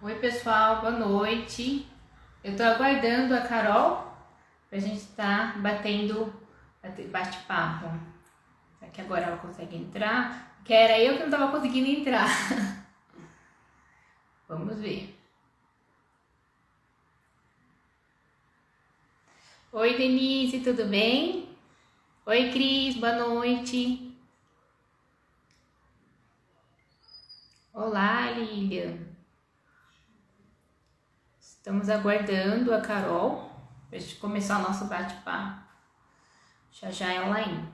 Oi, pessoal, boa noite. Eu tô aguardando a Carol pra gente estar bate-papo. Será que agora ela consegue entrar? Porque era eu que não tava conseguindo entrar. Vamos ver. Oi, Denise, tudo bem? Oi, Cris, boa noite. Olá, Lilian. Estamos aguardando a Carol pra gente começar o nosso bate-papo. Já já ela entra.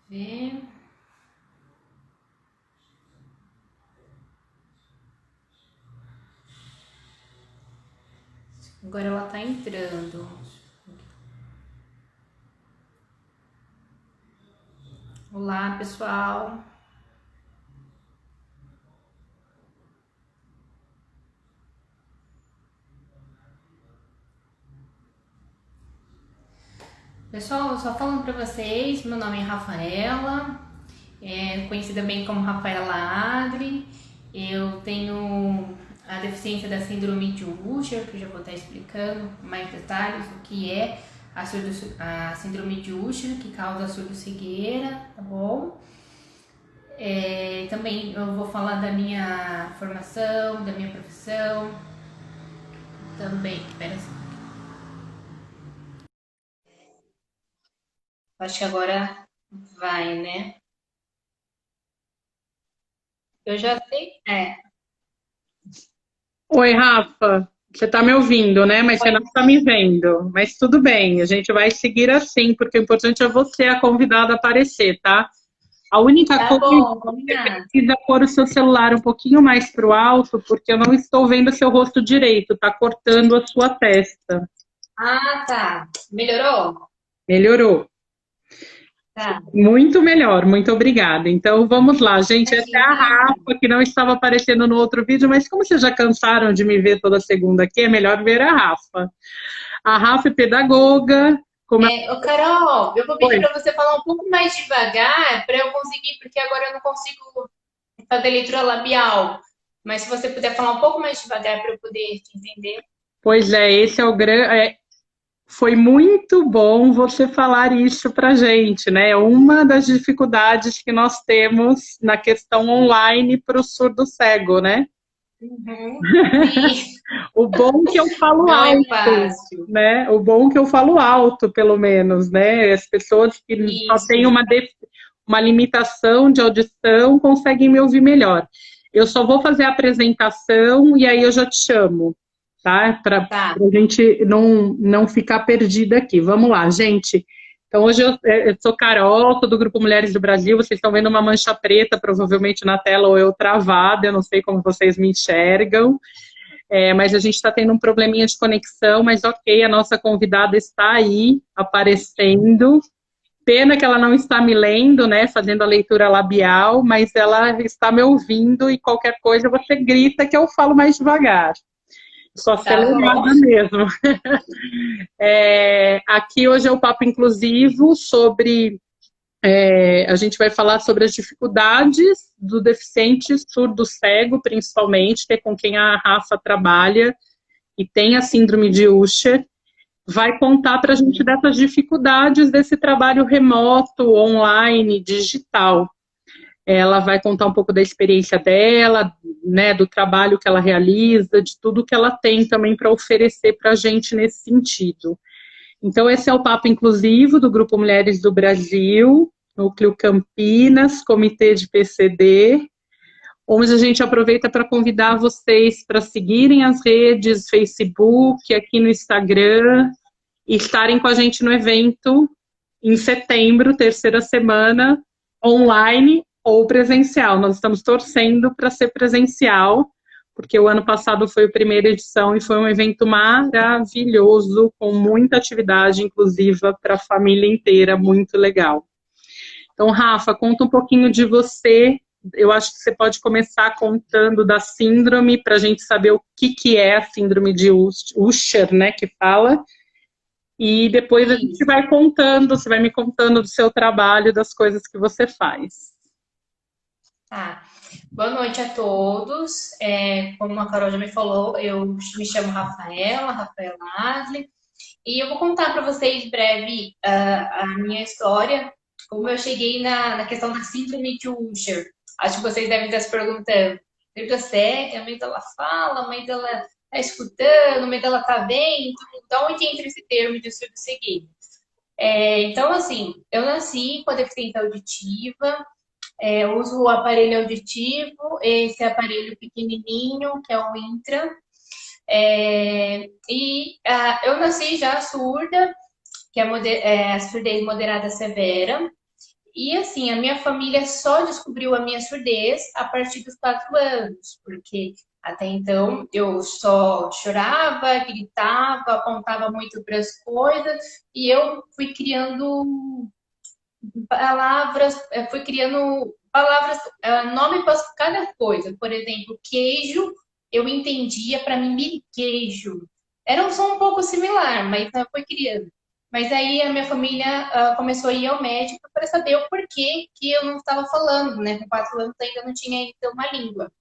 Ver. Agora ela tá entrando. Olá, pessoal. Pessoal, só falando para vocês, meu nome é Rafaela, conhecida bem como Rafaela Adri. Eu tenho a deficiência da síndrome de Usher, que eu já vou estar explicando mais detalhes do que é a síndrome de Usher, que causa surdo-cegueira, tá bom? Também eu vou falar da minha formação, da minha profissão, também. Espera só. Acho que agora vai, né? Eu já sei. Oi, Rafa. Você está me ouvindo, né? Mas você não está me vendo. Mas tudo bem, a gente vai seguir assim, porque o importante é você, a convidada, aparecer, tá? A única Tá coisa bom, é que você combinado. precisa pôr o seu celular um pouquinho mais para o alto, porque eu não estou vendo seu rosto direito, está cortando a sua testa. Ah, tá. Melhorou? Melhorou. Tá. Muito melhor, muito obrigada. Então vamos lá, gente. Essa é a Imagina. Rafa, que não estava aparecendo no outro vídeo, mas como vocês já cansaram de me ver toda segunda aqui, é melhor ver a Rafa. A Rafa é pedagoga. Como ela Ô, Carol, eu vou pedir foi? para você falar um pouco mais devagar para eu conseguir, porque agora eu não consigo fazer leitura labial. Mas se você puder falar um pouco mais devagar para eu poder te entender. Pois é, esse é o grande. Foi muito bom você falar isso para gente, né? Uma das dificuldades que nós temos na questão online para o surdo cego, né? Uhum. Sim, O bom que eu falo não é alto, fácil. né? O bom que eu falo alto, pelo menos, né? As pessoas que só têm Isso. uma limitação de audição conseguem me ouvir melhor. Eu só vou fazer a apresentação e aí eu já te chamo, tá? Para Tá. a gente não ficar perdida aqui. Vamos lá, gente. Então, hoje eu sou Carol, sou do Grupo Mulheres do Brasil. Vocês estão vendo uma mancha preta, provavelmente na tela, ou eu travada, eu não sei como vocês me enxergam. Mas a gente está tendo um probleminha de conexão, mas ok, a nossa convidada está aí, aparecendo. Pena que ela não está me lendo, né, fazendo a leitura labial, mas ela está me ouvindo e qualquer coisa você grita que eu falo mais devagar. Sou Tá bom. acelerada mesmo. Aqui hoje é o Papo Inclusivo sobre... a gente vai falar sobre as dificuldades do deficiente surdo-cego, principalmente, que é com quem a Rafa trabalha, e tem a síndrome de Usher, vai contar para a gente dessas dificuldades desse trabalho remoto, online, digital. Ela vai contar um pouco da experiência dela, né, do trabalho que ela realiza, de tudo que ela tem também para oferecer para a gente nesse sentido. Então, esse é o Papo Inclusivo do Grupo Mulheres do Brasil, Núcleo Campinas, Comitê de PCD, onde a gente aproveita para convidar vocês para seguirem as redes, Facebook, aqui no Instagram, e estarem com a gente no evento em setembro, terceira semana, online ou presencial. Nós estamos torcendo para ser presencial, porque o ano passado foi a primeira edição e foi um evento maravilhoso, com muita atividade inclusiva para a família inteira, muito legal. Então, Rafa, conta um pouquinho de você. Eu acho que você pode começar contando da síndrome, para a gente saber o que é a síndrome de Usher, né, que fala, e depois a gente Isso. vai contando, você vai me contando do seu trabalho, das coisas que você faz. Tá. Boa noite a todos. Como a Carol já me falou, eu me chamo Rafaela Adler, e eu vou contar para vocês breve a minha história, como eu cheguei na questão da síndrome de Usher. Acho que vocês devem estar se perguntando. Pergunta séria, a mãe dela fala, a mãe dela tá escutando, a mãe dela tá vendo, então onde entra esse termo de surdo seguido? Então, assim, eu nasci com a deficiência auditiva, eu uso o aparelho auditivo, esse aparelho pequenininho, que é o Intra. Eu nasci já surda, que é a surdez moderada severa. E assim, a minha família só descobriu a minha surdez a partir dos 4 anos, porque até então eu só chorava, gritava, apontava muito para as coisas, e eu fui criando palavras, fui criando palavras, nome para cada coisa. Por exemplo, queijo, eu entendia para mim queijo. Era um som um pouco similar, mas eu fui criando. Mas aí a minha família começou a ir ao médico para saber o porquê que eu não estava falando, né? Com 4 anos ainda não tinha ainda uma língua.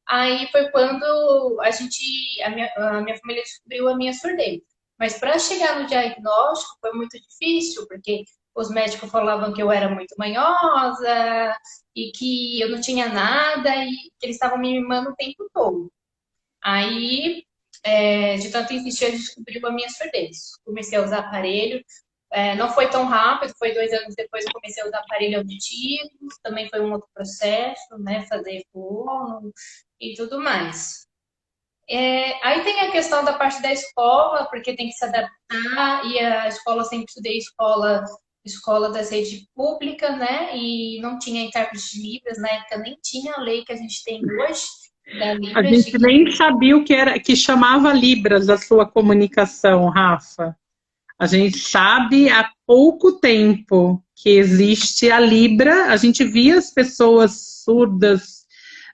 Aí foi quando a minha família descobriu a minha surdez. Mas para chegar no diagnóstico foi muito difícil, porque os médicos falavam que eu era muito manhosa e que eu não tinha nada e que eles estavam me mimando o tempo todo. Aí, de tanto insistir, eu descobriu a minha surdez. Comecei a usar aparelho. Não foi tão rápido, foi 2 anos depois que eu comecei a usar aparelho auditivo. Também foi um outro processo, né? Fazer fono e tudo mais. Aí tem a questão da parte da escola, porque tem que se adaptar, e a escola sempre estudei escola da rede pública, né? E não tinha intérprete de Libras, na época nem tinha a lei que a gente tem hoje, da A Libras, gente nem sabia o que era, que chamava Libras a sua comunicação, Rafa. A gente sabe há pouco tempo que existe a Libra, a gente via as pessoas surdas,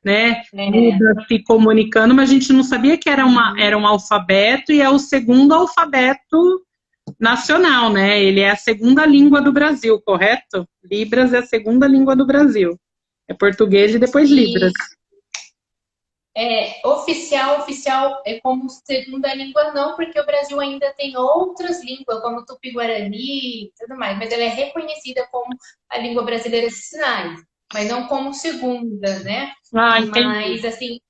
né, né? mudas se comunicando, mas a gente não sabia que era um alfabeto e é o segundo alfabeto nacional, né? Ele é a segunda língua do Brasil, correto? Libras é a segunda língua do Brasil. É português e depois Libras. E oficial é como segunda língua, não, porque o Brasil ainda tem outras línguas, como Tupi-Guarani e tudo mais, mas ela é reconhecida como a língua brasileira de sinais, mas não como segunda, né? Ah, entendi. Mas, assim,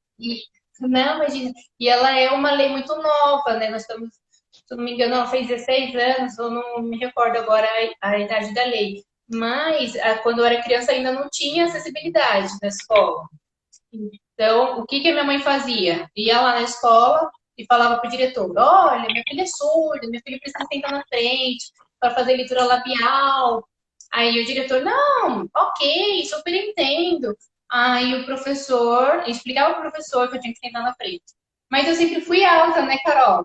não, imagina, e ela é uma lei muito nova, né? Nós estamos, se não me engano, ela fez 16 anos, eu não me recordo agora a idade da lei, mas quando eu era criança ainda não tinha acessibilidade na escola. Então, o que que a minha mãe fazia? Ia lá na escola e falava para o diretor: olha, minha filha é surda, minha filha precisa sentar na frente para fazer leitura labial. Aí o diretor: não, ok, super entendo. Aí o professor explicava para o professor que eu tinha que sentar na frente. Mas eu sempre fui alta, né, Carol?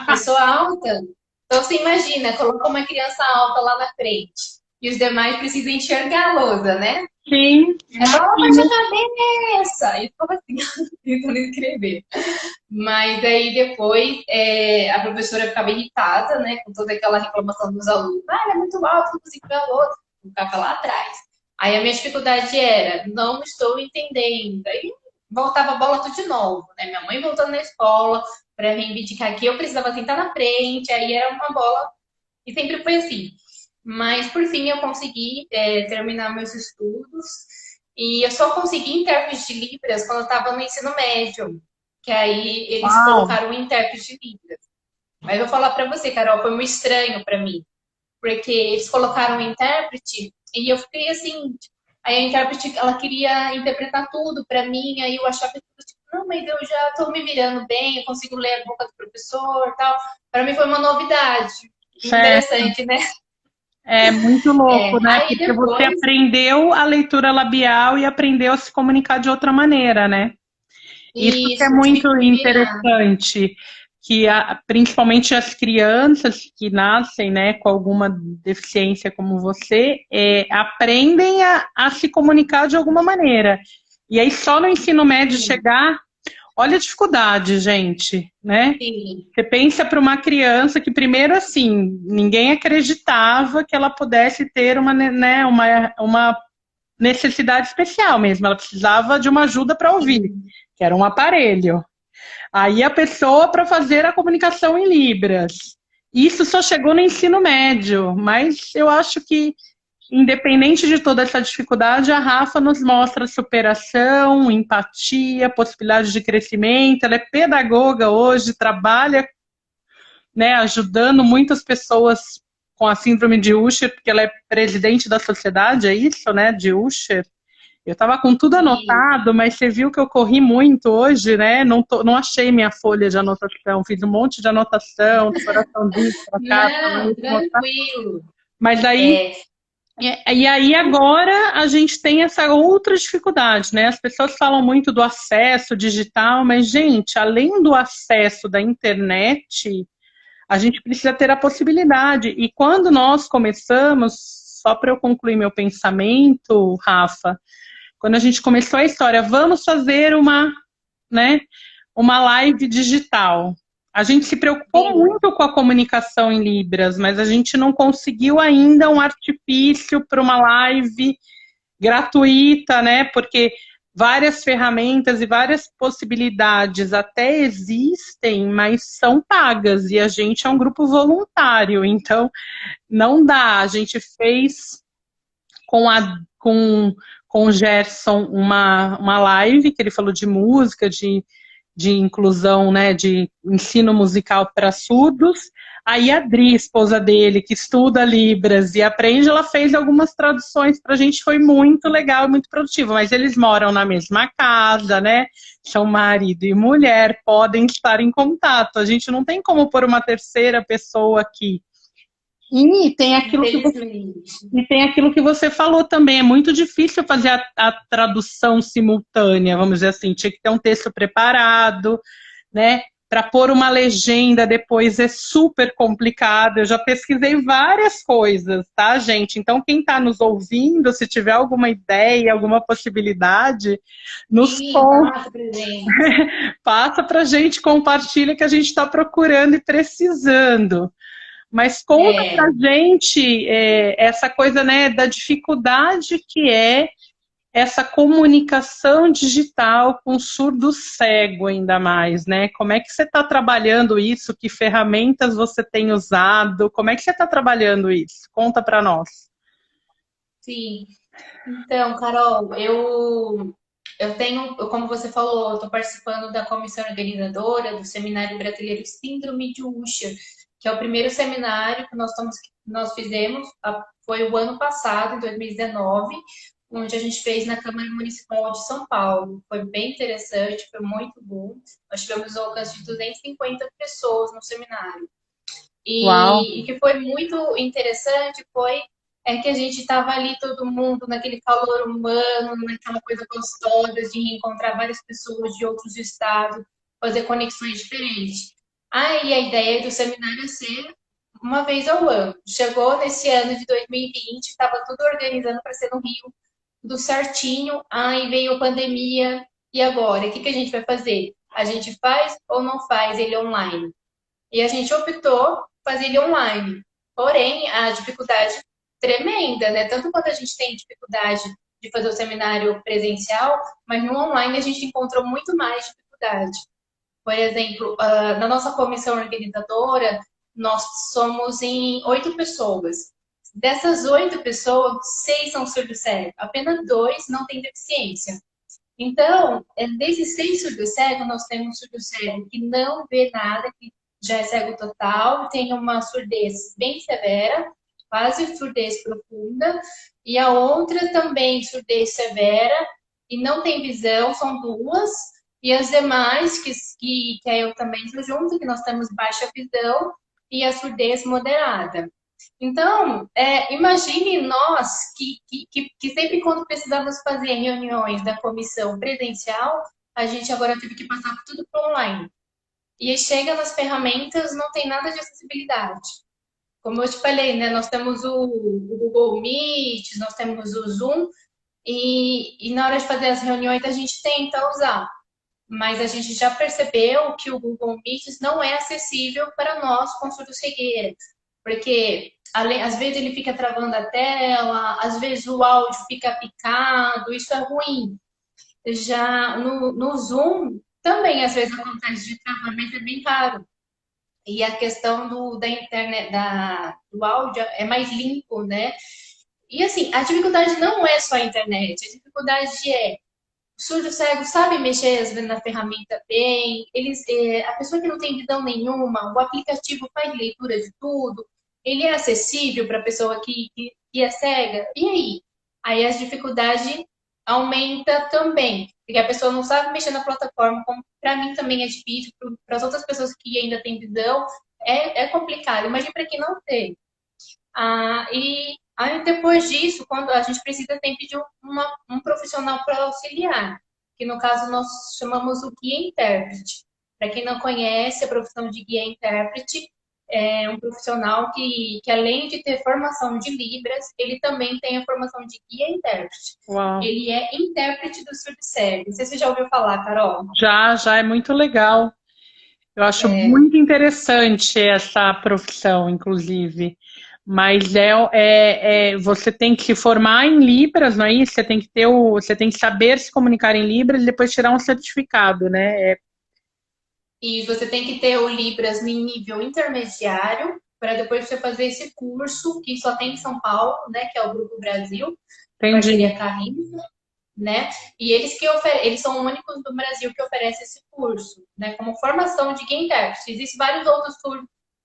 Pessoa alta. Então você imagina, coloca uma criança alta lá na frente e os demais precisam enxergar a lousa, né? Sim, Ela bate a cabeça! E ficava assim, tentando escrever. Mas aí depois a professora ficava irritada, né, com toda aquela reclamação dos alunos. Ah, ela é muito alta, não consigo ver a lousa. Ficava lá atrás. Aí a minha dificuldade era, não estou entendendo. Aí voltava a bola tudo de novo, né? Minha mãe voltando na escola para reivindicar que eu precisava sentar na frente, aí era uma bola. E sempre foi assim. Mas por fim eu consegui terminar meus estudos e eu só consegui intérprete de Libras quando eu estava no ensino médio, que aí eles uau. colocaram um intérprete de Libras. Mas eu vou falar para você, Carol, foi muito estranho para mim, porque eles colocaram um intérprete e eu fiquei assim, aí a intérprete ela queria interpretar tudo para mim, aí eu achava tipo, não, mas eu já estou me virando bem, eu consigo ler a boca do professor, tal. Para mim foi uma novidade, Certo. interessante, né? É muito louco, né? Aí Porque você depois, aprendeu a leitura labial e aprendeu a se comunicar de outra maneira, né? Isso que é isso, tive muito que me virar. interessante, que principalmente as crianças que nascem, né, com alguma deficiência como você, aprendem a se comunicar de alguma maneira. E aí só no ensino médio Sim, chegar, olha a dificuldade, gente, né? sim, Você pensa para uma criança que, primeiro, assim, ninguém acreditava que ela pudesse ter uma necessidade especial mesmo, ela precisava de uma ajuda para ouvir, que era um aparelho. Aí a pessoa para fazer a comunicação em Libras. Isso só chegou no ensino médio, mas eu acho que, independente de toda essa dificuldade, a Rafa nos mostra superação, empatia, possibilidade de crescimento. Ela é pedagoga hoje, trabalha, né, ajudando muitas pessoas com a síndrome de Usher, porque ela é presidente da sociedade, é isso, né, de Usher? Eu estava com tudo anotado, mas você viu que eu corri muito hoje, né? Não achei minha folha de anotação, fiz um monte de anotação, coração disso, pra cá, Não, tranquilo. mas aí, e aí agora a gente tem essa outra dificuldade, né? As pessoas falam muito do acesso digital, mas, gente, além do acesso da internet, a gente precisa ter a possibilidade. E quando nós começamos, só para eu concluir meu pensamento, Rafa, quando a gente começou a história, vamos fazer né, uma live digital. A gente se preocupou muito com a comunicação em Libras, mas a gente não conseguiu ainda um artifício para uma live gratuita, né? Porque várias ferramentas e várias possibilidades até existem, mas são pagas, e a gente é um grupo voluntário, então não dá. A gente fez com o Gerson uma live, que ele falou de música, de inclusão, né, de ensino musical para surdos. Aí a Dri, esposa dele, que estuda Libras e aprende, ela fez algumas traduções para a gente, foi muito legal e muito produtivo, mas eles moram na mesma casa, né, são marido e mulher, podem estar em contato, a gente não tem como pôr uma terceira pessoa aqui. E tem aquilo que você falou também, é muito difícil fazer a tradução simultânea, vamos dizer assim, tinha que ter um texto preparado, né? Para pôr uma legenda depois é super complicado. Eu já pesquisei várias coisas, tá, gente? Então, quem está nos ouvindo, se tiver alguma ideia, alguma possibilidade, passa pra gente, compartilha, que a gente está procurando e precisando. Mas conta pra gente essa coisa, né, da dificuldade que é essa comunicação digital com surdo cego, ainda mais, né? Como é que você está trabalhando isso? Que ferramentas você tem usado? Como é que você está trabalhando isso? Conta para nós. Sim. Então, Carol, eu tenho, como você falou, eu estou participando da comissão organizadora do Seminário Brasileiro Síndrome de Usher, que é o primeiro seminário que nós fizemos, foi o ano passado, em 2019, onde a gente fez na Câmara Municipal de São Paulo. Foi bem interessante, foi muito bom. Nós tivemos um alcance de 250 pessoas no seminário. E o que foi muito interessante foi que a gente estava ali, todo mundo, naquele calor humano, naquela coisa gostosa de reencontrar várias pessoas de outros estados, fazer conexões diferentes. Aí a ideia do seminário é ser uma vez ao ano. Chegou nesse ano de 2020, estava tudo organizando para ser no Rio, tudo certinho. Aí veio a pandemia, e agora? O que a gente vai fazer? A gente faz ou não faz ele online? E a gente optou fazer ele online. Porém, a dificuldade tremenda, né? Tanto quando a gente tem dificuldade de fazer o seminário presencial, mas no online a gente encontrou muito mais dificuldade. Por exemplo, na nossa comissão organizadora, nós somos em 8 pessoas. Dessas 8 pessoas, 6 são surdo-cego. Apenas 2 não têm deficiência. Então, desses 6 surdo-cegos, nós temos um surdo-cego que não vê nada, que já é cego total, tem uma surdez bem severa, quase surdez profunda, e a outra também surdez severa e não tem visão, são 2, e as demais, que eu também estou junto, que nós temos baixa visão e a surdez moderada. Então, imagine nós que sempre quando precisamos fazer reuniões da comissão presencial, a gente agora teve que passar tudo para online. E chega nas ferramentas, não tem nada de acessibilidade. Como eu te falei, né, nós temos o Google Meet, nós temos o Zoom, e na hora de fazer as reuniões a gente tenta usar. Mas a gente já percebeu que o Google Meet não é acessível para nós com surdo-cegueira. porque às vezes ele fica travando a tela, às vezes o áudio fica picado, isso é ruim. Já no Zoom, também às vezes acontece de travar, mas é bem raro. E a questão da internet, do áudio é mais limpo, né? E assim, a dificuldade não é só a internet, a dificuldade é o surdo cego sabe mexer às vezes na ferramenta bem, a pessoa que não tem visão nenhuma, o aplicativo faz leitura de tudo, ele é acessível para a pessoa que é cega, e aí? Aí as dificuldades aumenta também, porque a pessoa não sabe mexer na plataforma, como para mim também é difícil, para as outras pessoas que ainda têm visão, é complicado. Imagina para quem não tem. E aí, depois disso, quando a gente precisa sempre de um profissional para auxiliar, que no caso nós chamamos o guia intérprete. Para quem não conhece, a profissão de guia intérprete é um profissional que além de ter formação de Libras, ele também tem a formação de guia intérprete. Uau. Ele é intérprete do surdo-cego. Não sei se você já ouviu falar, Carol. Já é muito legal. Eu acho muito interessante essa profissão, inclusive. Mas você tem que se formar em Libras, não é isso? Você tem que saber se comunicar em Libras e depois tirar um certificado, né? E você tem que ter o Libras em nível intermediário, para depois você fazer esse curso, que só tem em São Paulo, né? Que é o Grupo Brasil, parceria Carrinho, né? E eles são únicos do Brasil que oferecem esse curso, né? Como formação de guia intérprete. Existem vários outros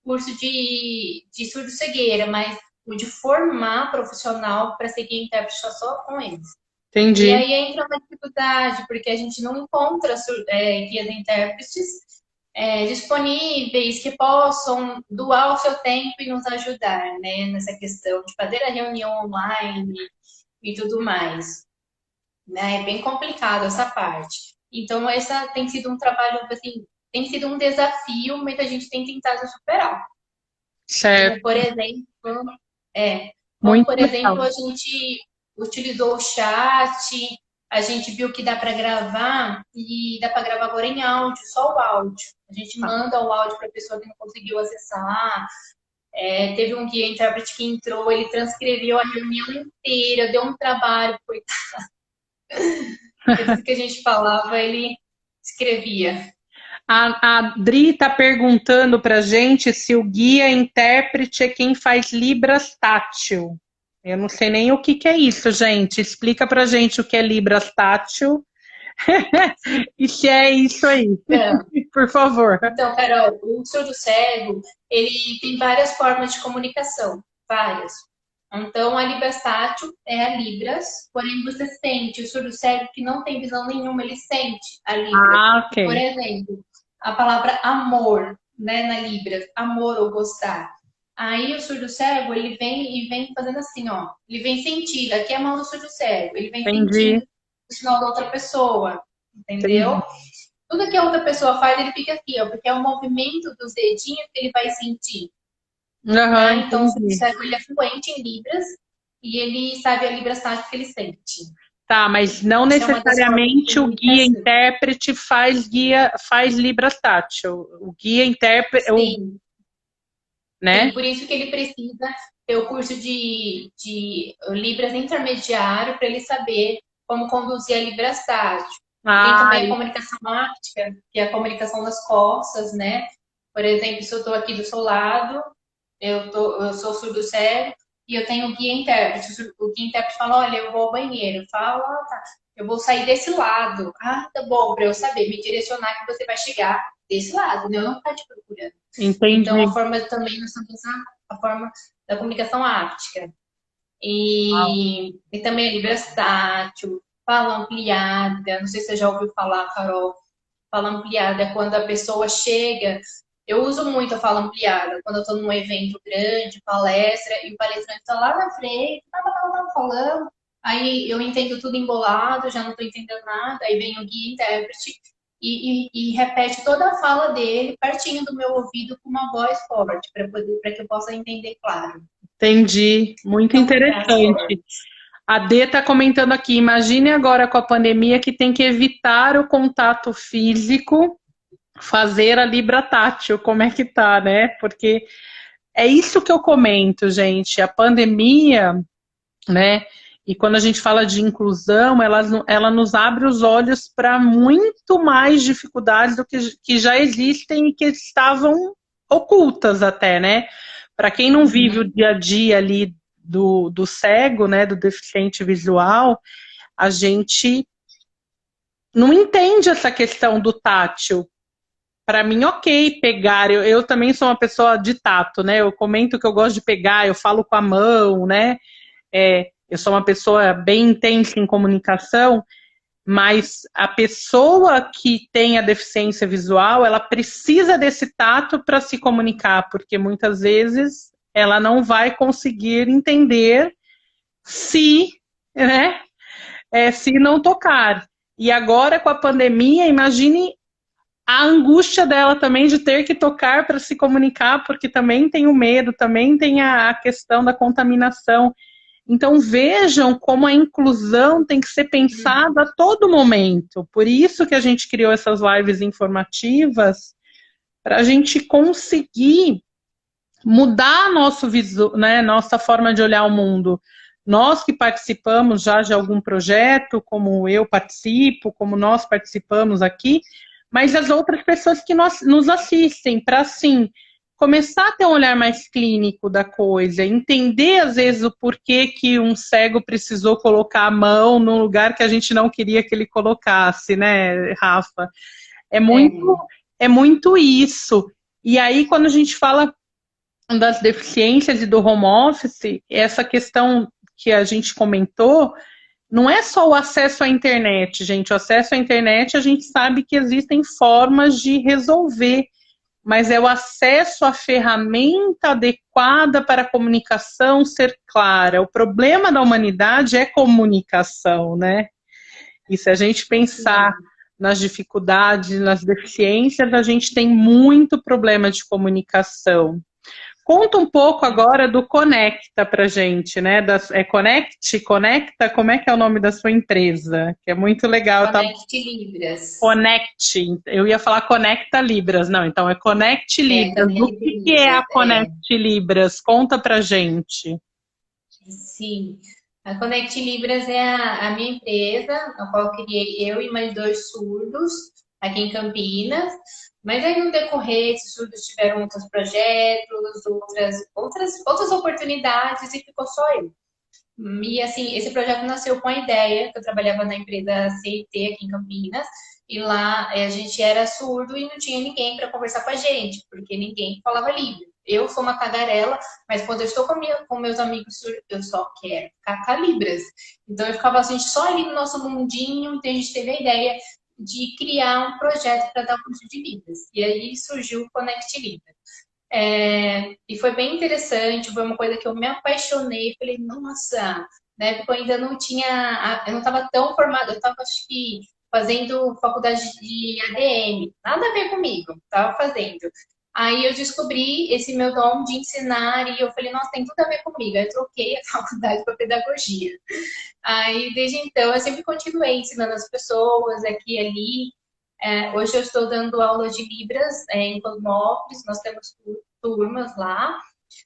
cursos de surdo-cegueira, mas o de formar profissional para ser guia intérprete só com eles. Entendi. E aí entra uma dificuldade, porque a gente não encontra guias intérpretes disponíveis que possam doar o seu tempo e nos ajudar, né? Nessa questão de fazer a reunião online e tudo mais. Né? É bem complicado essa parte. Então, essa tem sido um trabalho, assim, tem sido um desafio, mas a gente tem tentado superar. Certo. Por exemplo, a gente utilizou o chat, a gente viu que dá para gravar, e dá para gravar agora em áudio, só o áudio. A gente manda o áudio para a pessoa que não conseguiu acessar. Teve um guia intérprete que entrou, ele transcreveu a reunião inteira, deu um trabalho, coitado. Tudo que a gente falava, ele escrevia. A Dri está perguntando para a gente se o guia intérprete é quem faz Libras tátil. Eu não sei nem o que é isso, gente. Explica para a gente o que é Libras tátil e se é isso aí, por favor. Então, Carol, o surdo cego, ele tem várias formas de comunicação, várias. Então, a Libras tátil é a Libras, porém você sente, o surdo cego que não tem visão nenhuma, ele sente a Libras. Okay. Por exemplo, a palavra amor, né, na Libras, amor ou gostar. Aí o surdo cego, ele vem fazendo assim, ó. Ele vem sentindo, aqui é a mão do surdo cego, ele vem sentindo o sinal da outra pessoa, entendeu? Tudo que a outra pessoa faz, ele fica aqui, ó, porque é o movimento dos dedinhos que ele vai sentir. Então, o surdo cego, ele é fluente em Libras e ele sabe a Libras tátil que ele sente. Tá, mas não necessariamente o guia intérprete faz Libras tátil. O guia intérprete... Sim. Né? Sim, por isso que ele precisa ter o curso de Libras intermediário para ele saber como conduzir a Libras tátil. Tem também a comunicação áptica, que é a comunicação das costas, né? Por exemplo, se eu estou aqui do seu lado, eu sou surdo cego e eu tenho o guia intérprete. O guia intérprete fala, olha, eu vou ao banheiro. Fala, tá, eu vou sair desse lado. Ah, tá bom, para eu saber, me direcionar que você vai chegar desse lado, né? Eu não ficar te procurando. Entendi. Então, a forma também, nós estamos usando a forma da comunicação áptica. E também a Libras tátil, fala ampliada, não sei se você já ouviu falar, Carol. Fala ampliada é quando a pessoa chega. Eu uso muito a fala ampliada quando eu estou num evento grande, palestra, e o palestrante está lá na frente, falando. Aí eu entendo tudo embolado, já não estou entendendo nada. Aí vem o guia intérprete e repete toda a fala dele, pertinho do meu ouvido, com uma voz forte, para que eu possa entender claro. Entendi, muito interessante. A Dê está comentando aqui, imagine agora com a pandemia que tem que evitar o contato físico, fazer a Libra tátil, como é que tá, né? Porque é isso que eu comento, gente. A pandemia, né? E quando a gente fala de inclusão, ela nos abre os olhos para muito mais dificuldades do que já existem e que estavam ocultas até, né? Para quem não vive o dia a dia ali do cego, né, do deficiente visual, a gente não entende essa questão do tátil. Para mim, ok, pegar. Eu também sou uma pessoa de tato, né? Eu comento que eu gosto de pegar, eu falo com a mão, né? Eu sou uma pessoa bem intensa em comunicação, mas a pessoa que tem a deficiência visual, ela precisa desse tato para se comunicar, porque muitas vezes ela não vai conseguir entender se, né, se não tocar. E agora, com a pandemia, imagine a angústia dela também de ter que tocar para se comunicar, porque também tem o medo, também tem a questão da contaminação. Então vejam como a inclusão tem que ser pensada a todo momento. Por isso que a gente criou essas lives informativas, para a gente conseguir mudar nosso né, nossa forma de olhar o mundo. Nós que participamos já de algum projeto, como eu participo, como nós participamos aqui, mas as outras pessoas que nos assistem, para assim começar a ter um olhar mais clínico da coisa, entender às vezes o porquê que um cego precisou colocar a mão num lugar que a gente não queria que ele colocasse, né, Rafa? É muito, é muito isso. E aí, quando a gente fala das deficiências e do home office, essa questão que a gente comentou, não é só o acesso à internet, gente. O acesso à internet, a gente sabe que existem formas de resolver, mas é o acesso à ferramenta adequada para a comunicação ser clara. O problema da humanidade é comunicação, né? E se a gente pensar nas dificuldades, nas deficiências, a gente tem muito problema de comunicação. Conta um pouco agora do Conecta pra gente, né? Conecta? Como é que é o nome da sua empresa? Que é muito legal. Conecte Libras. Conecte. Eu ia falar Conecta Libras. Não, então é Conecte Libras. O que é a Conecte Libras? Conta pra gente. Sim. A Conecte Libras é a minha empresa, a qual eu criei eu e mais 2 surdos aqui em Campinas. Mas aí no decorrer, esses surdos tiveram outros projetos, outras oportunidades e ficou só eu. E assim, esse projeto nasceu com a ideia que eu trabalhava na empresa CIT aqui em Campinas, e lá a gente era surdo e não tinha ninguém para conversar com a gente, porque ninguém falava livre. Eu sou uma tagarela, mas quando eu estou com meus amigos surdos, eu só quero cacar libras. Então eu ficava assim, só ali no nosso mundinho, então a gente teve a ideia de criar um projeto para dar curso de Libras. E aí surgiu o Conect Libras. E foi bem interessante, foi uma coisa que eu me apaixonei, falei, nossa, na época eu ainda não tinha, eu não estava tão formada, eu estava acho que fazendo faculdade de ADM, nada a ver comigo, estava fazendo. Aí eu descobri esse meu dom de ensinar e eu falei, nossa, tem tudo a ver comigo. Aí eu troquei a faculdade para pedagogia. Aí desde então eu sempre continuei ensinando as pessoas aqui e ali. Hoje eu estou dando aula de Libras em Cosmópolis, nós temos turmas lá,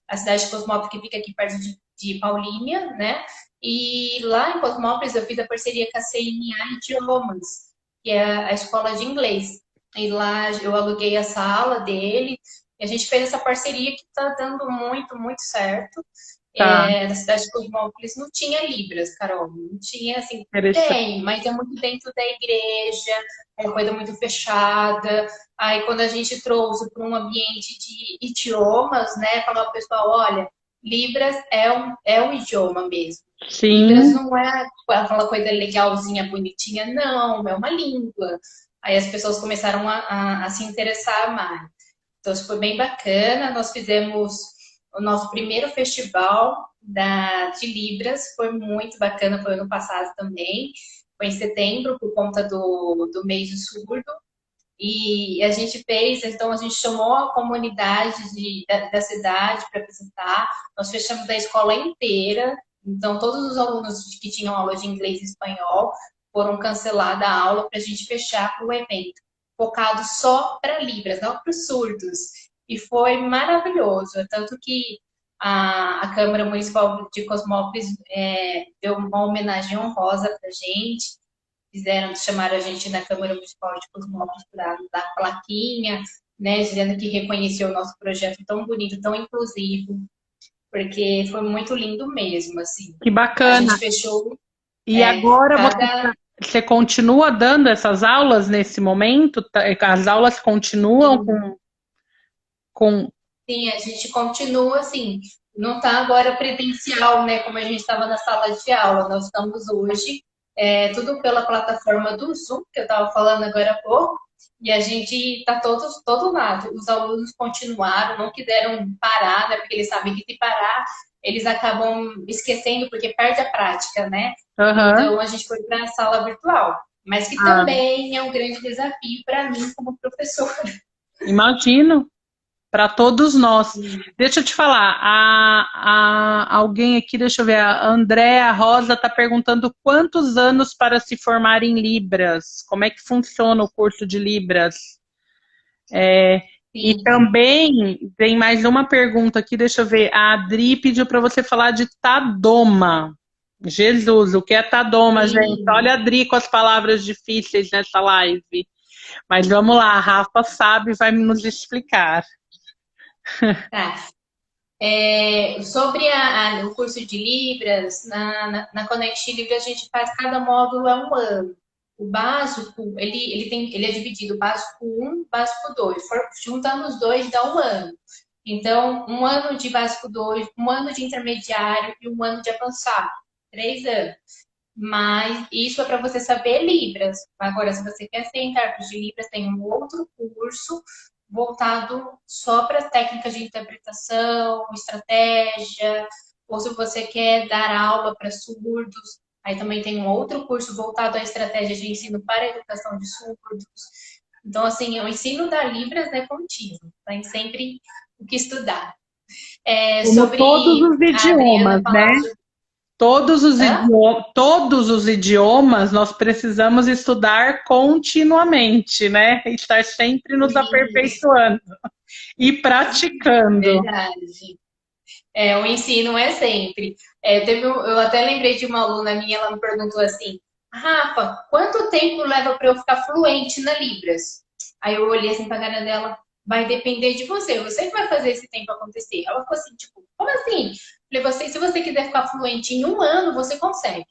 a cidade de Cosmópolis que fica aqui perto de Paulínia, né? E lá em Cosmópolis eu fiz a parceria com a CNA Idiomas, que é a escola de inglês. E lá eu aluguei a sala dele, e a gente fez essa parceria que está dando muito, muito certo. Tá. Na cidade de Cosmópolis não tinha Libras, Carol. Não tinha, assim, tem, mas é muito dentro da igreja, é uma coisa muito fechada. Aí quando a gente trouxe para um ambiente de idiomas, né, falou ao pessoal, olha, Libras é um idioma mesmo. Sim. Libras não é aquela coisa legalzinha, bonitinha, não, é uma língua. Aí as pessoas começaram a se interessar mais. Então isso foi bem bacana, nós fizemos o nosso primeiro festival de Libras, foi muito bacana, foi ano passado também, foi em setembro, por conta do mês do surdo, e a gente fez, então a gente chamou a comunidade da cidade para apresentar, nós fechamos a escola inteira, então todos os alunos que tinham aula de inglês e espanhol foram canceladas a aula para a gente fechar o evento, focado só para Libras, não para os surdos. e foi maravilhoso. Tanto que a Câmara Municipal de Cosmópolis deu uma homenagem honrosa para a gente, chamaram a gente na Câmara Municipal de Cosmópolis para dar plaquinha, né, dizendo que reconheceu o nosso projeto tão bonito, tão inclusivo, porque foi muito lindo mesmo, assim. Que A gente bacana. fechou E agora cada... você continua dando essas aulas nesse momento? As aulas continuam com... Sim, a gente continua assim, não está agora presencial, né, como a gente estava na sala de aula. Nós estamos hoje, tudo pela plataforma do Zoom, que eu estava falando agora há pouco, e a gente está todo lado. Os alunos continuaram, não quiseram parar, né, porque eles sabem que se parar, eles acabam esquecendo, porque perde a prática, né? Uhum. Então, a gente foi para a sala virtual, mas que também é um grande desafio para mim como professora. Imagino. Para todos nós. Deixa eu te falar, alguém aqui, deixa eu ver, a Andréa Rosa está perguntando quantos anos para se formar em Libras? Como é que funciona o curso de Libras? E também tem mais uma pergunta aqui, deixa eu ver. A Adri pediu para você falar de Tadoma. Jesus, o que é Tadoma, gente? Olha a Adri com as palavras difíceis nessa live. Mas vamos lá, a Rafa sabe e vai nos explicar. Tá. Sobre o curso de Libras, na Connect Libras a gente faz cada módulo é um ano. O básico, ele é dividido, básico 1, básico 2. Juntando os dois dá um ano. Então, um ano de básico 2, um ano de intermediário e um ano de avançado. 3 anos. Mas isso é para você saber Libras. Agora, se você quer ser intérprete de Libras, tem um outro curso voltado só para técnicas de interpretação, estratégia, ou se você quer dar aula para surdos, aí também tem um outro curso voltado à estratégia de ensino para a educação de surdos. Então, assim, o ensino da Libras é contínuo, tem sempre o que estudar. Como todos os A Adriana idiomas, né? falar sobre... Todos os idiomas nós precisamos estudar continuamente, né? Estar sempre nos aperfeiçoando e praticando. Verdade. O ensino é sempre. Eu até lembrei de uma aluna minha, ela me perguntou assim, Rafa, quanto tempo leva para eu ficar fluente na Libras? Aí eu olhei assim pra cara dela, vai depender de você que vai fazer esse tempo acontecer. Ela ficou assim, tipo, como assim? Eu falei, se você quiser ficar fluente em um ano, você consegue.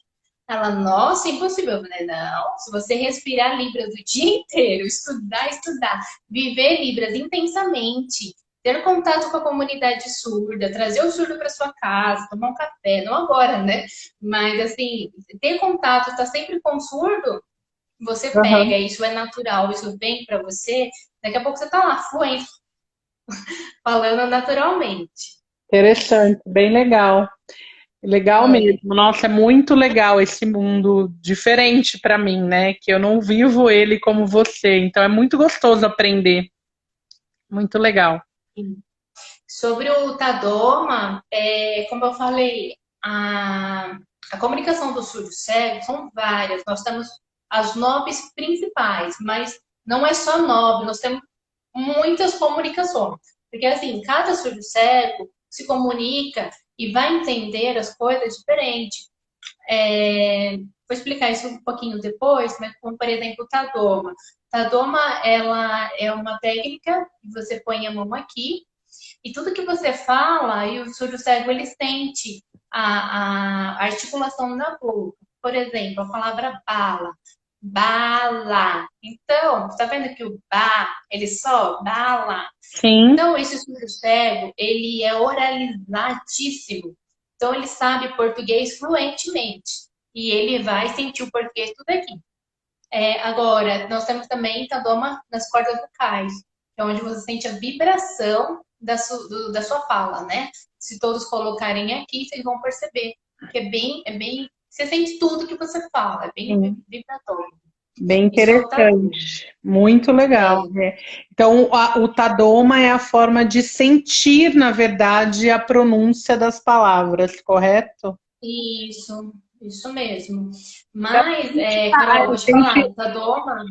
Ela, nossa, impossível. Eu falei, não, se você respirar Libras o dia inteiro, estudar, viver Libras intensamente, ter contato com a comunidade surda, trazer o surdo para sua casa, tomar um café, não agora, né? Mas assim, ter contato, estar sempre com o surdo, você pega, isso é natural, isso vem para você, daqui a pouco você tá lá, fluente, falando naturalmente. Interessante, bem legal. Legal mesmo. Nossa, é muito legal esse mundo diferente para mim, né? Que eu não vivo ele como você. Então é muito gostoso aprender. Muito legal. Sobre o Tadoma, como eu falei, a comunicação do surdo cego são várias. Nós temos as nobres principais, mas não é só nobre, nós temos muitas comunicações. Porque assim, cada surdo cego se comunica e vai entender as coisas diferente. Vou explicar isso um pouquinho depois, mas como por exemplo o Tadoma. Tadoma, ela é uma técnica que você põe a mão aqui e tudo que você fala, e o surdo cego ele sente a articulação na boca. Por exemplo, a palavra bala. Bala. Então, tá vendo que o ba, ele só bala. Sim. Então, esse surdo cego, ele é oralizadíssimo. Então, ele sabe português fluentemente. E ele vai sentir o português tudo aqui. Agora, nós temos também Tadoma nas cordas vocais, que é onde você sente a vibração da sua fala, né? Se todos colocarem aqui, vocês vão perceber que é bem, você sente tudo que você fala, é bem vibratório. Bem interessante, muito legal. Então, o Tadoma é a forma de sentir, na verdade, a pronúncia das palavras, correto? Isso mesmo. Mas, Carol, vou te falar, o Tadoma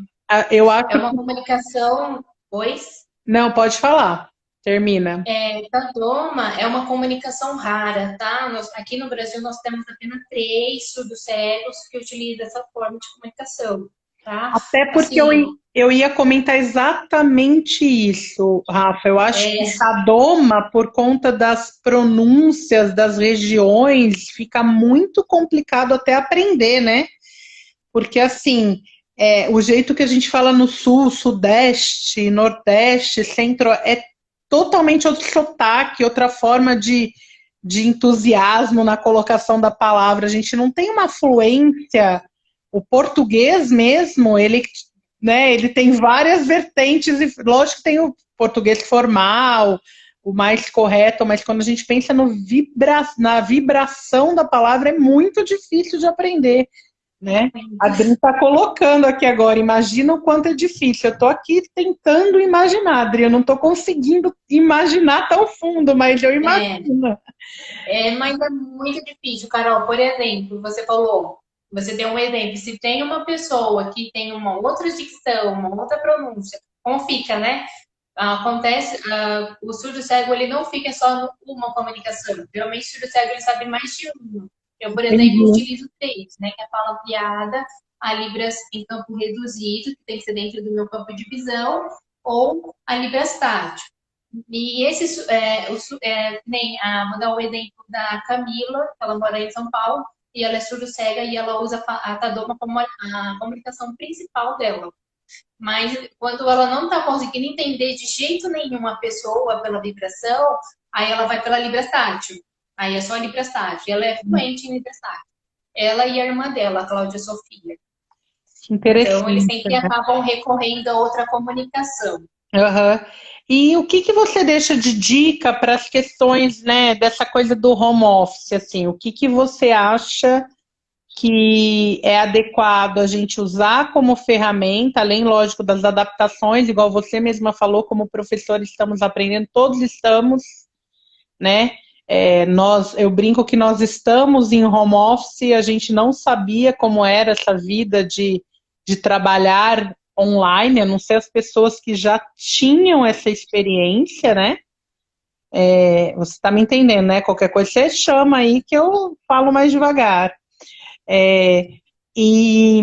eu acho é uma comunicação... Pois? Não, pode falar. Termina. Tadoma é uma comunicação rara, tá? Aqui no Brasil nós temos apenas 3 surdos cegos que utilizam essa forma de comunicação, tá? Até porque Assim, eu ia comentar exatamente isso, Rafa. Eu acho que é, Tadoma, por conta das pronúncias das regiões, fica muito complicado até aprender, né? Porque, assim, o jeito que a gente fala no sul, sudeste, nordeste, centro, é totalmente outro sotaque, outra forma de entusiasmo na colocação da palavra. A gente não tem uma fluência. O português mesmo, ele, né, ele tem várias vertentes, e lógico que tem o português formal, o mais correto, mas quando a gente pensa no na vibração da palavra, é muito difícil de aprender, né? A Adri está colocando aqui agora, imagina o quanto é difícil. Eu estou aqui tentando imaginar, Adri, eu não estou conseguindo imaginar tão fundo, mas eu é, imagino. mas é muito difícil, Carol. Por exemplo, você deu um exemplo. Se tem uma pessoa que tem uma outra dicção, uma outra pronúncia, como fica, né? Acontece, o surdo cego ele não fica só numa comunicação. Geralmente o surdo cego ele sabe mais de um. Eu, por exemplo, Entendi. utilizo 3, né? Que é a fala ampliada, a Libras em campo reduzido, que tem que ser dentro do meu campo de visão, ou a Libras tátil. E esse, nem, vou dar o exemplo da Camila, que ela mora em São Paulo, e ela é surdo-cega e ela usa a Tadoma como a comunicação principal dela. Mas quando ela não está conseguindo entender de jeito nenhum a pessoa pela vibração, aí ela vai pela Libras tátil. Aí é só a Libras tátil. Ela é fluente em Libras tátil. Ela e a irmã dela, a Cláudia Sofia. Então, eles Interessante. sempre acabam recorrendo a outra comunicação. Uhum. E o que você deixa de dica para as questões, né, dessa coisa do home office, assim, o que você acha que é adequado a gente usar como ferramenta, além, lógico, das adaptações, igual você mesma falou, como professor estamos aprendendo, todos estamos, né? Eu brinco que nós estamos em home office, a gente não sabia como era essa vida de trabalhar online, a não ser as pessoas que já tinham essa experiência, né? Você está me entendendo, né? Qualquer coisa você chama aí que eu falo mais devagar. E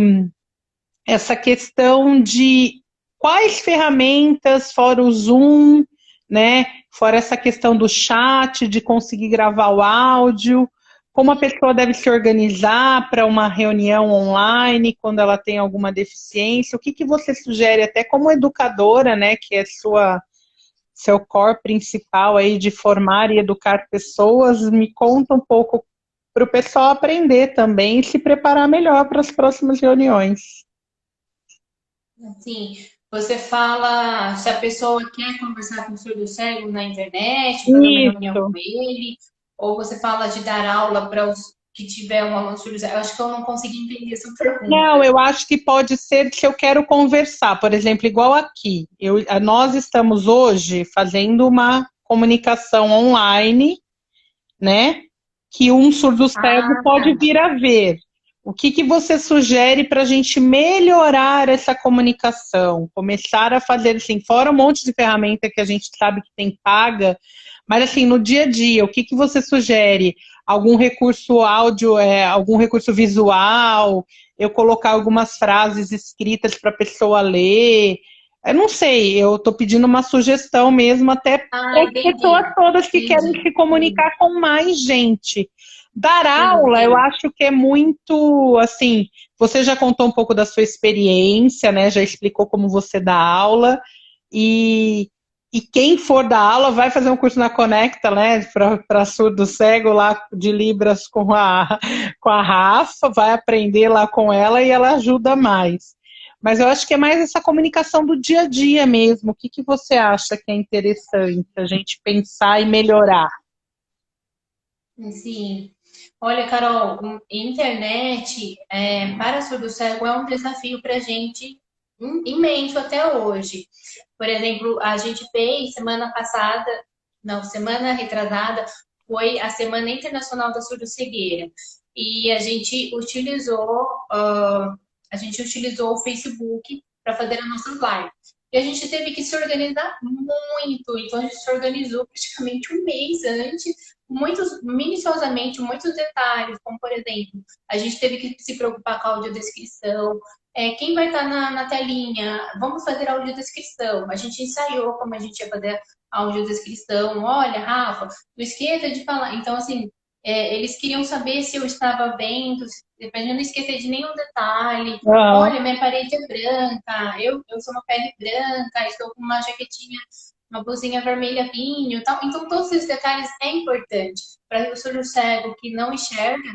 essa questão de quais ferramentas, fora o Zoom, né? Fora essa questão do chat, de conseguir gravar o áudio, como a pessoa deve se organizar para uma reunião online quando ela tem alguma deficiência, o que você sugere até como educadora, né? Que é seu core principal aí de formar e educar pessoas, me conta um pouco para o pessoal aprender também e se preparar melhor para as próximas reuniões. Assim, você fala se a pessoa quer conversar com o surdo cego na internet, fazer uma reunião Isso. com ele, ou você fala de dar aula para os que tiver um aluno surdo cego. Eu acho que eu não consegui entender essa Não, pergunta. eu acho que pode ser se eu quero conversar, por exemplo, igual aqui. Nós estamos hoje fazendo uma comunicação online, né? Que um surdo cego Ah, pode tá. vir a ver. O que você sugere para a gente melhorar essa comunicação? Começar a fazer, assim, fora um monte de ferramenta que a gente sabe que tem paga, mas assim, no dia a dia, o que você sugere? Algum recurso áudio, algum recurso visual? Eu colocar algumas frases escritas para a pessoa ler? Eu não sei, eu estou pedindo uma sugestão mesmo, até Ah, para as pessoas entendi. todas que querem Entendi. se comunicar com mais gente. Dar Sim, aula, eu sim. acho que é muito, assim, você já contou um pouco da sua experiência, né? Já explicou como você dá aula, e, e quem for dar aula vai fazer um curso na Conecta, né? Para surdo cego lá de Libras com a Rafa, vai aprender lá com ela e ela ajuda mais. Mas eu acho que é mais essa comunicação do dia a dia mesmo. O que você acha que é interessante a gente pensar e melhorar? Sim. Olha, Carol, internet para surdo cego é um desafio para a gente imenso até hoje. Por exemplo, a gente fez semana passada, não, semana retrasada, foi a Semana Internacional da Surdo-Cegueira. E a gente utilizou o Facebook para fazer as nossas lives. e a gente teve que se organizar muito. Então a gente se organizou praticamente um mês antes, minuciosamente, muitos detalhes, como por exemplo, a gente teve que se preocupar com a audiodescrição, quem vai estar na telinha, vamos fazer a audiodescrição. A gente ensaiou como a gente ia fazer a audiodescrição. Olha, Rafa, não esqueça de falar. Então, assim, eles queriam saber se eu estava vendo, dependendo, não esquecer de nenhum detalhe. Aham. Olha, minha parede é branca, eu sou uma pele branca, estou com uma jaquetinha, uma blusinha vermelha vinho, tal. Então, todos esses detalhes é importante. Para o surdo cego que não enxerga,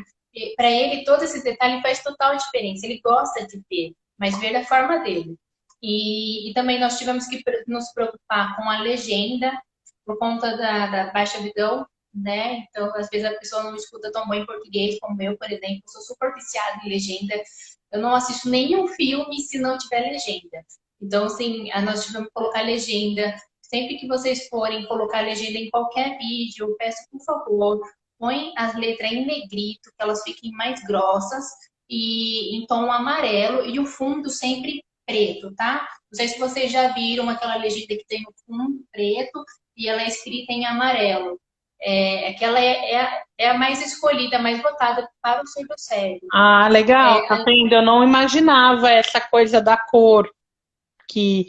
para ele, todo esse detalhe faz total diferença. Ele gosta de ver, mas ver da forma dele. E também nós tivemos que nos preocupar com a legenda, por conta da baixa visão, né? Então, às vezes a pessoa não escuta tão bem português como eu, por exemplo. Eu sou super viciada em legenda. Eu não assisto nenhum filme se não tiver legenda. Então, assim, nós tivemos que colocar legenda. Sempre que vocês forem colocar legenda em qualquer vídeo, eu peço, por favor, põe as letras em negrito, que elas fiquem mais grossas e em tom amarelo e o fundo sempre preto, tá? Não sei se vocês já viram aquela legenda que tem o fundo preto e ela é escrita em amarelo. Aquela é a mais escolhida, a mais votada para o surdo cego. Ah, legal, tá vendo? Eu não imaginava essa coisa da cor, que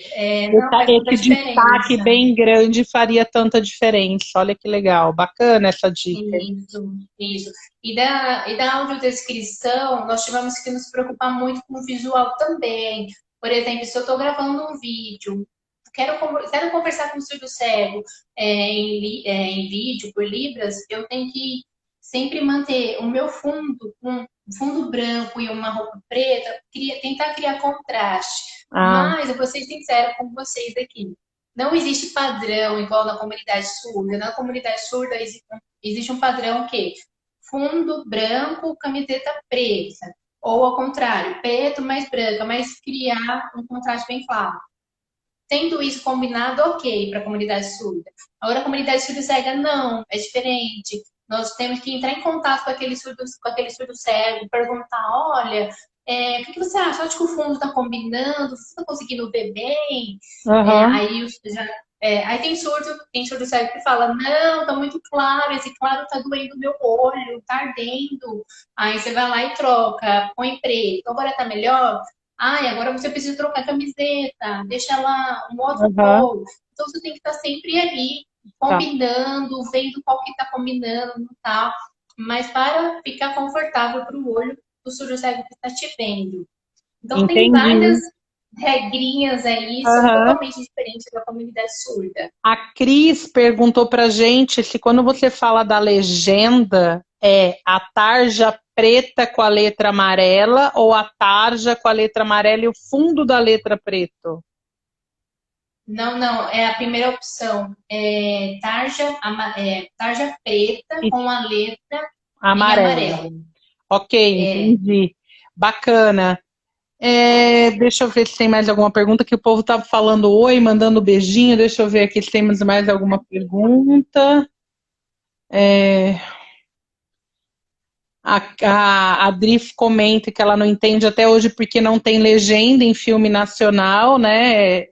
Não, faz toda a esse destaque diferença. bem grande faria tanta diferença. Olha que legal, bacana essa dica. Isso, isso. E da audiodescrição, nós tivemos que nos preocupar muito com o visual também. Por exemplo, se eu estou gravando um vídeo, quero conversar com o surdo cego em vídeo, por Libras, eu tenho que sempre manter o meu fundo com um fundo branco e uma roupa preta, tentar criar contraste. Ah, Mas eu vou ser sincera com vocês aqui. Não existe padrão igual na comunidade surda. Na comunidade surda existe um padrão que fundo branco, camiseta preta. Ou ao contrário, preto mais branca, mas criar um contraste bem claro. Tendo isso combinado, ok, para a comunidade surda. Agora, a comunidade surda cega, não, é diferente. Nós temos que entrar em contato com aquele surdo cego, perguntar, olha, o que você acha? Acho que o fundo está combinando, você está conseguindo ver bem? aham, Aí tem surdo cego que fala, não, tá muito claro, esse claro tá doendo meu olho, tá ardendo. Aí você vai lá e troca, põe preto, agora tá melhor? Ai, agora você precisa trocar a camiseta, deixa lá um outro aham, cor. Então você tem que estar sempre ali, tá. combinando, vendo qual que tá combinando e tal. Mas para ficar confortável para o olho do surdo cego que está te vendo. Então tem várias Entendi. regrinhas aí, são Aham. totalmente diferentes da comunidade surda. A Cris perguntou pra gente se quando você fala da legenda é a tarja preta com a letra amarela ou a tarja com a letra amarela e o fundo da letra preto. Não, não, é a primeira opção. Tarja preta E com a letra em amarela. amarelo. Ok, É, entendi. Bacana. Deixa eu ver se tem mais alguma pergunta, que o povo tá falando oi, mandando beijinho. Deixa eu ver aqui se temos mais alguma pergunta. É, a Drif comenta que ela não entende até hoje porque não tem legenda em filme nacional, né?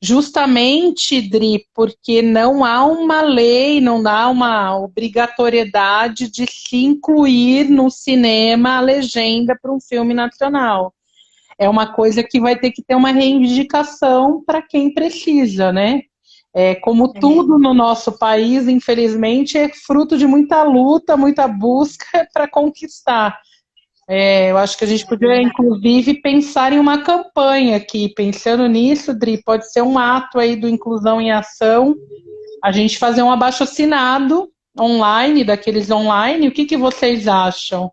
Justamente, Dri, porque não há uma lei, não há uma obrigatoriedade de se incluir no cinema a legenda para um filme nacional. É uma coisa que vai ter que ter uma reivindicação para quem precisa, né? Como é, tudo no nosso país, infelizmente, é fruto de muita luta, muita busca para conquistar. Eu acho que a gente é podia, verdade. inclusive, pensar em uma campanha aqui. Pensando nisso, Dri, pode ser um ato aí do Inclusão em Ação, a gente fazer um abaixo-assinado online, daqueles online. O que que vocês acham?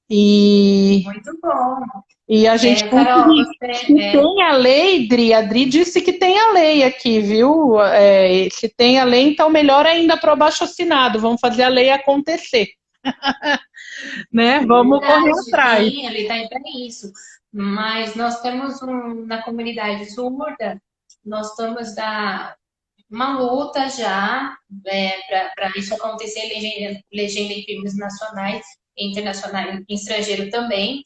E, Muito bom. e a gente Carol, conseguir. Se tem a lei, Dri, a Dri disse que tem a lei aqui, viu? Se tem a lei, então melhor ainda para o abaixo-assinado. Vamos fazer a lei acontecer, né? é Vamos correr verdade, atrás. sim, ele está aí para isso. Mas nós temos na comunidade surda, nós estamos uma luta já para isso acontecer, legenda em filmes nacionais e internacionais, estrangeiro também.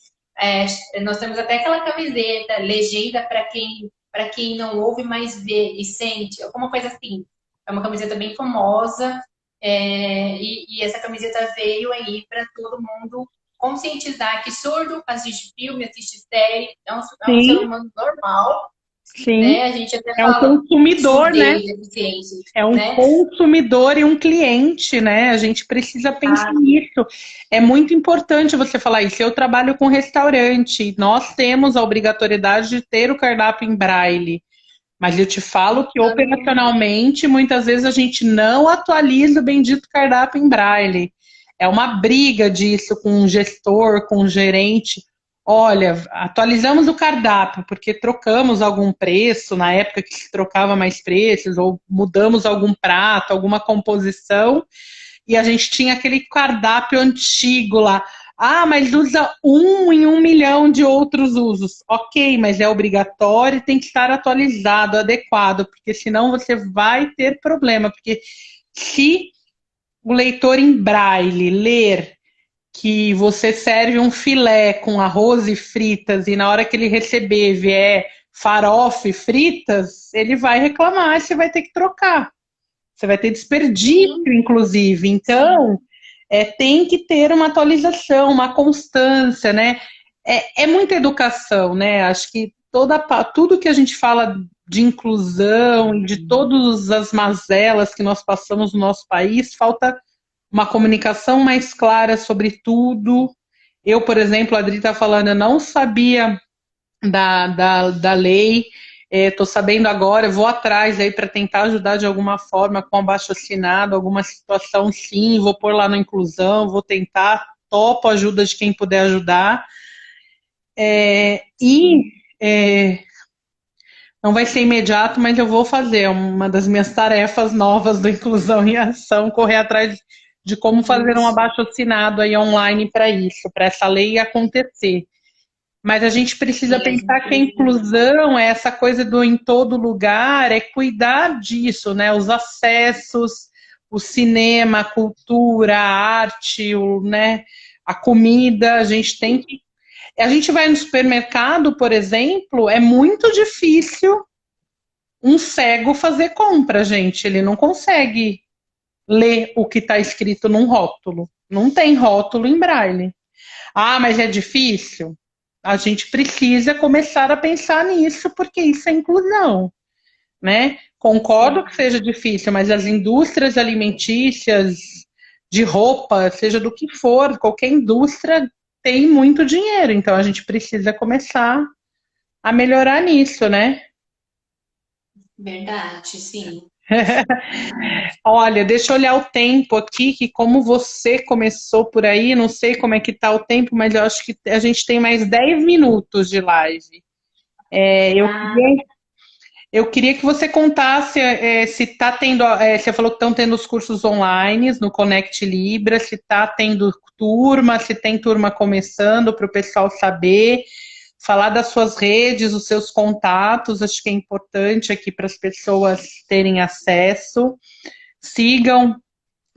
Nós temos até aquela camiseta, legenda para quem não ouve, mas vê e sente, alguma coisa assim. É uma camiseta bem famosa, e essa camiseta veio aí para todo mundo conscientizar que surdo assiste filme, assiste série, é um ser Sim, humano normal, sim. né? A gente até É um fala consumidor, né? surdez, deficiência, É um né? consumidor e um cliente, né? A gente precisa pensar nisso. É muito importante você falar isso. Eu trabalho com restaurante. Nós temos a obrigatoriedade de ter o cardápio em braille. Mas eu te falo que Então, operacionalmente, muitas vezes a gente não atualiza o bendito cardápio em braille. É uma briga disso com um gestor, com um gerente. Olha, atualizamos o cardápio porque trocamos algum preço na época que se trocava mais preços, ou mudamos algum prato, alguma composição, e a gente tinha aquele cardápio antigo lá. Ah, mas usa um em 1 milhão de outros usos. Ok, mas é obrigatório e tem que estar atualizado, adequado, porque senão você vai ter problema. Porque se o leitor em braille ler que você serve um filé com arroz e fritas e na hora que ele receber vier farofa e fritas, ele vai reclamar e você vai ter que trocar. Você vai ter desperdício, sim, inclusive. sim. Então, tem que ter uma atualização, uma constância, né? É muita educação, né? Acho que tudo que a gente fala de inclusão e de todas as mazelas que nós passamos no nosso país, falta uma comunicação mais clara sobre tudo. Eu, por exemplo, a Adri está falando, eu não sabia da lei, estou sabendo agora, vou atrás aí para tentar ajudar de alguma forma com abaixo assinado, alguma situação sim, vou pôr lá na inclusão, vou tentar, topo a ajuda de quem puder ajudar. E não vai ser imediato, mas eu vou fazer. É uma das minhas tarefas novas do Inclusão em Ação, correr atrás de como fazer um Isso. abaixo assinado aí online para isso, para essa lei acontecer. Mas a gente precisa Sim, a pensar gente que a precisa. inclusão é essa coisa do em todo lugar, é cuidar disso, né? Os acessos, o cinema, a cultura, a arte, né? A comida, a gente tem que. A gente vai no supermercado, por exemplo, é muito difícil um cego fazer compra, gente. Ele não consegue ler o que está escrito num rótulo. Não tem rótulo em braille. Ah, mas é difícil? A gente precisa começar a pensar nisso, porque isso é inclusão, né? Concordo que Sim. seja difícil, mas as indústrias alimentícias, de roupa, seja do que for, qualquer indústria tem muito dinheiro, então a gente precisa começar a melhorar nisso, né? Verdade, sim. Olha, deixa eu olhar o tempo aqui, que como você começou por aí, não sei como é que tá o tempo, mas eu acho que a gente tem mais 10 minutos de live. Eu Ah, queria que você contasse se está tendo, você falou que estão tendo os cursos online no Connect Libra, se está tendo turma, se tem turma começando para o pessoal saber, falar das suas redes, os seus contatos, acho que é importante aqui para as pessoas terem acesso. Sigam,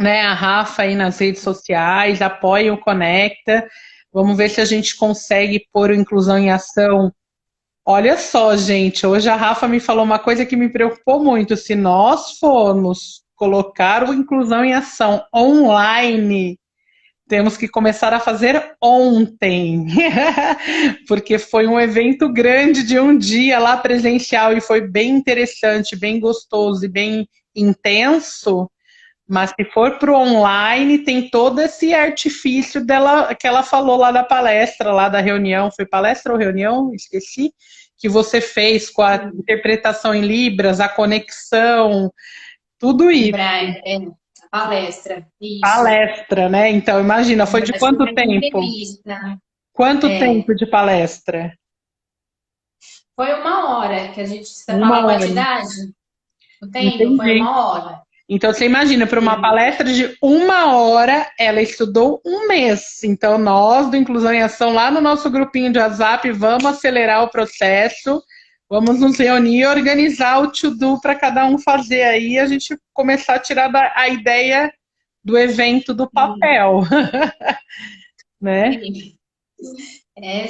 né, a Rafa aí nas redes sociais, apoiem o Conecta. Vamos ver se a gente consegue pôr o Inclusão em Ação. Olha só, gente, hoje a Rafa me falou uma coisa que me preocupou muito. Se nós formos colocar o Inclusão em Ação online, temos que começar a fazer ontem, porque foi um evento grande de um dia lá presencial e foi bem interessante, bem gostoso e bem intenso. Mas se for para o online, tem todo esse artifício dela que ela falou lá da palestra, lá da reunião. Foi palestra ou reunião? Esqueci. Que você fez com a interpretação em Libras, a conexão, tudo em isso. Braille, palestra, isso. Palestra, né? Então, imagina, foi de Acho que quanto uma tempo? entrevista. Quanto É, tempo de palestra? foi 1 hora que a gente está Uma falando a hora. quantidade. O tempo foi Entendi. 1 hora. Então, você imagina, para uma Sim. palestra de 1 hora, ela estudou um mês. Então, nós do Inclusão em Ação, lá no nosso grupinho de WhatsApp, vamos acelerar o processo, vamos nos reunir e organizar o to-do para cada um fazer aí, a gente começar a tirar a ideia do evento do papel, né? Sim.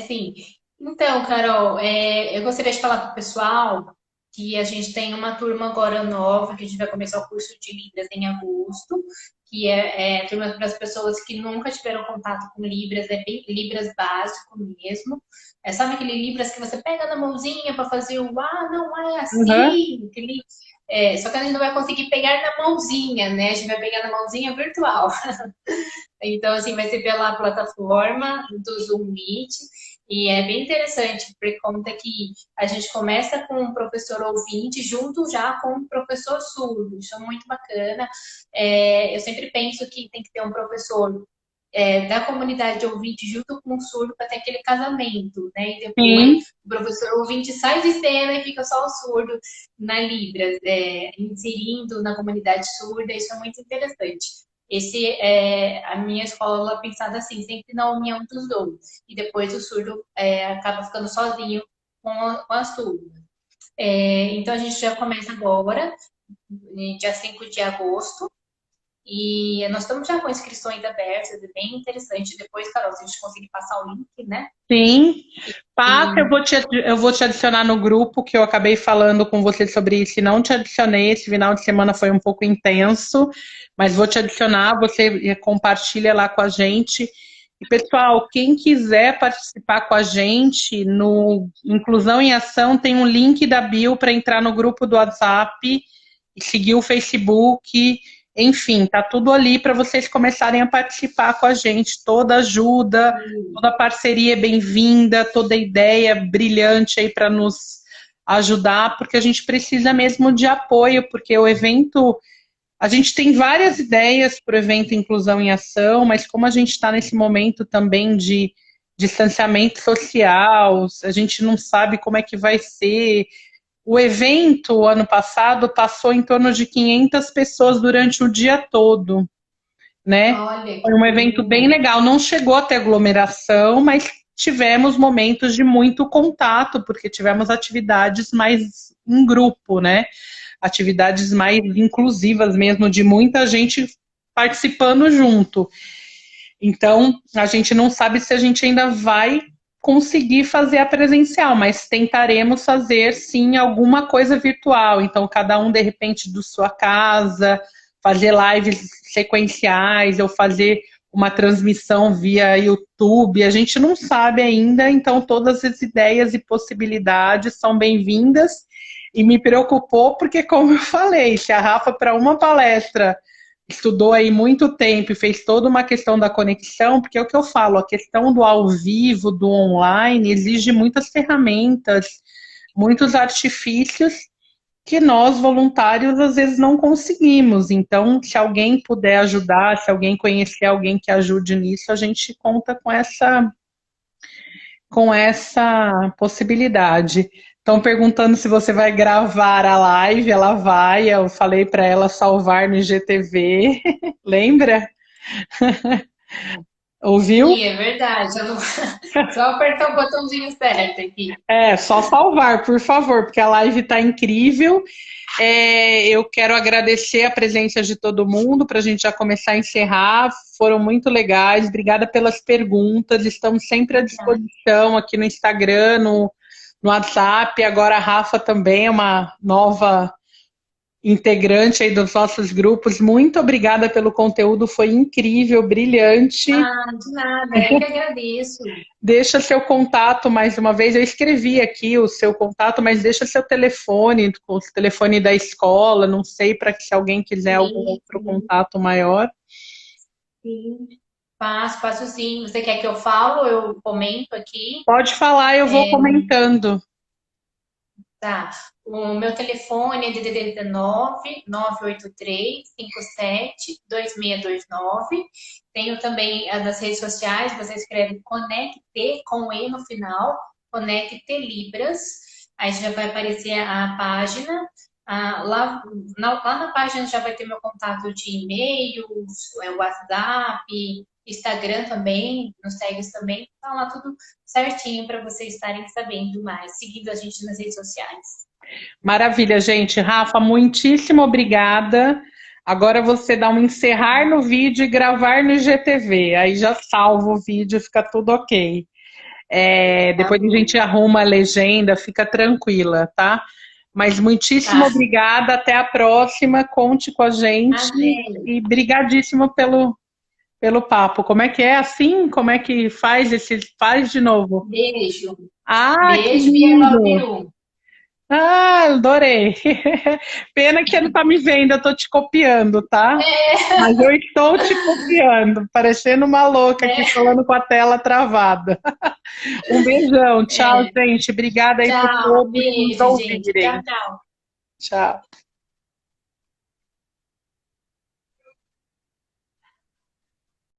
Sim. Então, Carol, eu gostaria de falar para o pessoal que a gente tem uma turma agora nova, que a gente vai começar o curso de Libras em agosto, que é turma para as pessoas que nunca tiveram contato com Libras, é bem Libras básico mesmo. É, sabe aquele Libras que você pega na mãozinha para fazer o não é Uhum. assim? Só que a gente não vai conseguir pegar na mãozinha, né? A gente vai pegar na mãozinha virtual. Então, assim, vai ser pela plataforma do Zoom Meet. E é bem interessante, por conta que a gente começa com um professor ouvinte junto já com um professor surdo. Isso é muito bacana. Eu sempre penso que tem que ter um professor da comunidade ouvinte junto com o surdo para ter aquele casamento, né? E depois Sim. o professor ouvinte sai de cena e fica só o surdo na Libras, inserindo na comunidade surda. Isso é muito interessante. Esse é a minha escola pensada assim, sempre na união dos dois. E depois o surdo acaba ficando sozinho com a surda. Então a gente já começa agora, dia 5 de agosto. E nós estamos já com inscrições abertas, é bem interessante. Depois, Carol, se a gente conseguir passar o link, né? Sim. Passa, E eu vou te adicionar no grupo, que eu acabei falando com você sobre isso e não te adicionei. Esse final de semana foi um pouco intenso, mas vou te adicionar, você compartilha lá com a gente. E, pessoal, quem quiser participar com a gente no Inclusão em Ação, tem um link da bio para entrar no grupo do WhatsApp e seguir o Facebook. Enfim, tá tudo ali para vocês começarem a participar com a gente. Toda ajuda, toda parceria é bem-vinda, toda ideia brilhante aí para nos ajudar, porque a gente precisa mesmo de apoio, porque o evento, a gente tem várias ideias para o evento Inclusão em Ação, mas como a gente está nesse momento também de distanciamento social, a gente não sabe como é que vai ser. O evento, ano passado, passou em torno de 500 pessoas durante o dia todo, né? olha Foi que um evento bem lindo. legal. Não chegou a ter aglomeração, mas tivemos momentos de muito contato, porque tivemos atividades mais em grupo, né? Atividades mais inclusivas mesmo, de muita gente participando junto. Então, a gente não sabe se a gente ainda vai conseguir fazer a presencial, mas tentaremos fazer sim alguma coisa virtual. Então, cada um de repente do sua casa, fazer lives sequenciais ou fazer uma transmissão via YouTube. A gente não sabe ainda, então todas as ideias e possibilidades são bem-vindas. E me preocupou porque, como eu falei, se a Rafa para uma palestra estudou aí muito tempo e fez toda uma questão da conexão, porque é o que eu falo, a questão do ao vivo, do online, exige muitas ferramentas, muitos artifícios que nós, voluntários, às vezes não conseguimos. Então, se alguém puder ajudar, se alguém conhecer alguém que ajude nisso, a gente conta com essa possibilidade. Estão perguntando se você vai gravar a live, ela vai, eu falei para ela salvar no IGTV, lembra? Ouviu? Sim, é verdade. Eu não... Só apertar o botãozinho certo aqui. É, só salvar, por favor, porque a live está incrível. Eu quero agradecer a presença de todo mundo para a gente já começar a encerrar. Foram muito legais. Obrigada pelas perguntas. Estamos sempre à disposição aqui no Instagram, no WhatsApp. Agora a Rafa também é uma nova integrante aí dos nossos grupos. Muito obrigada pelo conteúdo, foi incrível, brilhante. De nada, eu que agradeço. Deixa seu contato mais uma vez. Eu escrevi aqui o seu contato, mas deixa seu telefone, o telefone da escola, não sei, para que se alguém quiser algum Sim, outro contato maior. sim. Passo sim. Você quer que eu falo? Eu comento aqui. Pode falar, eu vou comentando. Tá. O meu telefone é DDD 19 983 57 2629. Tenho também as das redes sociais, você escreve Conecte com E no final, Conecte Libras. Aí já vai aparecer a página. Lá na página já vai ter meu contato de e-mail, WhatsApp, Instagram também, nos segue também. Tá lá tudo certinho para vocês estarem sabendo mais, seguindo a gente nas redes sociais. Maravilha, gente. Rafa, muitíssimo obrigada. Agora você dá um encerrar no vídeo e gravar no IGTV. Aí já salva o vídeo, fica tudo ok. Tá Depois a bom. gente arruma a legenda, fica tranquila, tá? Mas muitíssimo Tá. obrigada, até a próxima, conte com a gente Até. e brigadíssimo pelo papo. Como é que é assim? Como é que faz faz de novo? Beijo. Ah, que Beijo, Biel lindo! Peru. Ah, adorei. Pena que você não tá me vendo, eu tô te copiando, tá? Mas eu estou te copiando, parecendo uma louca aqui É, falando com a tela travada. Um beijão, tchau, é. gente. Obrigada aí por Tchau, todos nos beijo, gente. Tchau, ouvirem. tchau. Tchau.